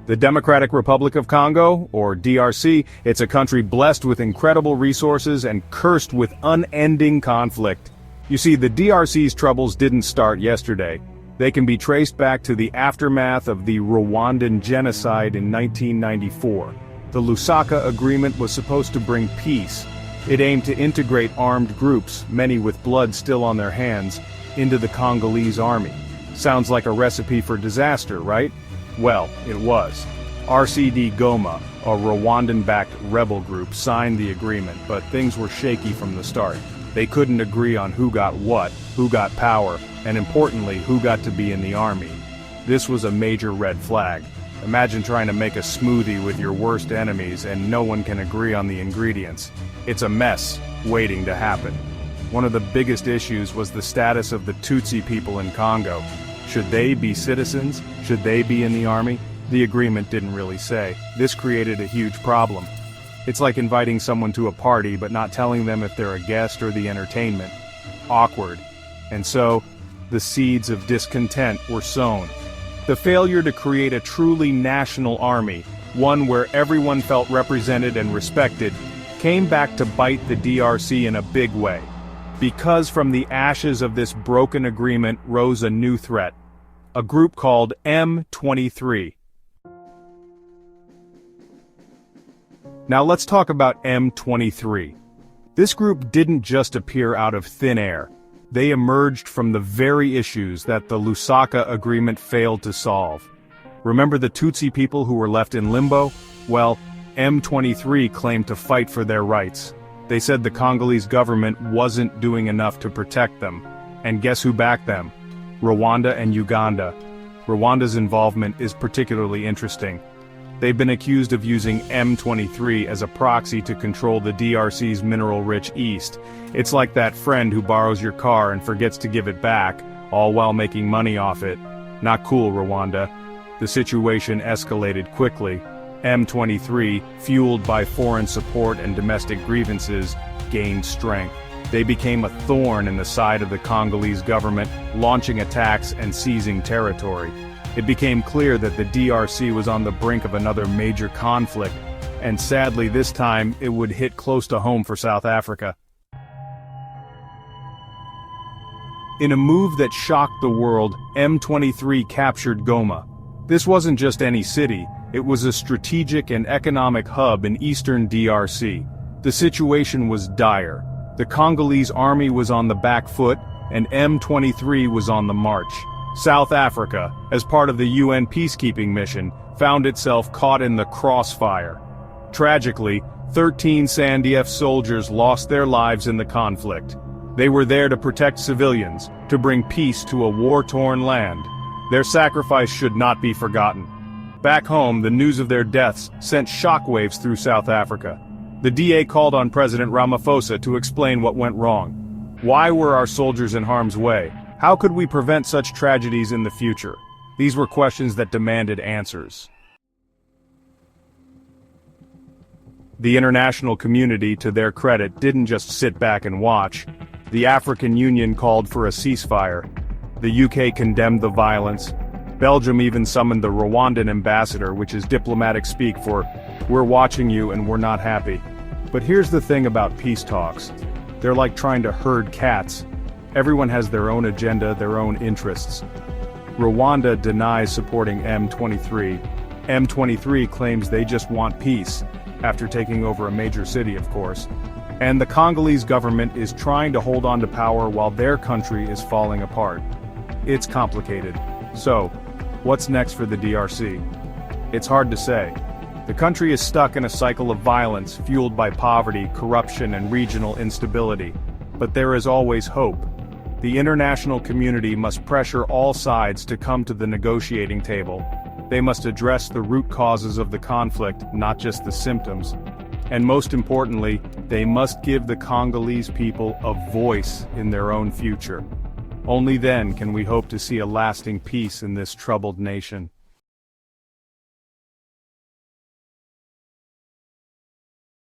The Democratic Republic of Congo, or DRC, it's a country blessed with incredible resources and cursed with unending conflict. You see, the DRC's troubles didn't start yesterday. They can be traced back to the aftermath of the Rwandan genocide in 1994. The Lusaka Agreement was supposed to bring peace. It aimed to integrate armed groups, many with blood still on their hands, into the Congolese army. Sounds like a recipe for disaster, right? Well, it was. RCD Goma, a Rwandan-backed rebel group, signed the agreement, but things were shaky from the start. They couldn't agree on who got what, who got power, and importantly, who got to be in the army. This was a major red flag. Imagine trying to make a smoothie with your worst enemies and no one can agree on the ingredients. It's a mess waiting to happen. One of the biggest issues was the status of the Tutsi people in Congo. Should they be citizens? Should they be in the army? The agreement didn't really say. This created a huge problem. It's like inviting someone to a party but not telling them if they're a guest or the entertainment. Awkward. And so, the seeds of discontent were sown. The failure to create a truly national army, one where everyone felt represented and respected, came back to bite the DRC in a big way. Because from the ashes of this broken agreement rose a new threat. A group called M23. Now let's talk about M23. This group didn't just appear out of thin air. They emerged from the very issues that the Lusaka Agreement failed to solve. Remember the Tutsi people who were left in limbo? Well, M23 claimed to fight for their rights. They said the Congolese government wasn't doing enough to protect them. And guess who backed them? Rwanda and Uganda. Rwanda's involvement is particularly interesting. They've been accused of using M23 as a proxy to control the DRC's mineral-rich east. It's like that friend who borrows your car and forgets to give it back, all while making money off it. Not cool, Rwanda. The situation escalated quickly. M23, fueled by foreign support and domestic grievances, gained strength. They became a thorn in the side of the Congolese government, launching attacks and seizing territory. It became clear that the DRC was on the brink of another major conflict, and sadly this time it would hit close to home for South Africa. In a move that shocked the world, M23 captured Goma. This wasn't just any city, it was a strategic and economic hub in eastern DRC. The situation was dire. The Congolese army was on the back foot, and M23 was on the march. South Africa, as part of the UN peacekeeping mission, found itself caught in the crossfire. Tragically, 13 SANDF soldiers lost their lives in the conflict. They were there to protect civilians, to bring peace to a war-torn land. Their sacrifice should not be forgotten. Back home, the news of their deaths sent shockwaves through South Africa. The DA called on President Ramaphosa to explain what went wrong. Why were our soldiers in harm's way? How could we prevent such tragedies in the future? These were questions that demanded answers. The international community, to their credit, didn't just sit back and watch. The African Union called for a ceasefire. The UK condemned the violence. Belgium even summoned the Rwandan ambassador, which is diplomatic speak for, "We're watching you and we're not happy." But here's the thing about peace talks. They're like trying to herd cats. Everyone has their own agenda, their own interests. Rwanda denies supporting M23. M23 claims they just want peace, after taking over a major city, of course. And the Congolese government is trying to hold on to power while their country is falling apart. It's complicated. So, what's next for the DRC? It's hard to say. The country is stuck in a cycle of violence fueled by poverty, corruption, and regional instability. But there is always hope. The international community must pressure all sides to come to the negotiating table. They must address the root causes of the conflict, not just the symptoms. And most importantly, they must give the Congolese people a voice in their own future. Only then can we hope to see a lasting peace in this troubled nation.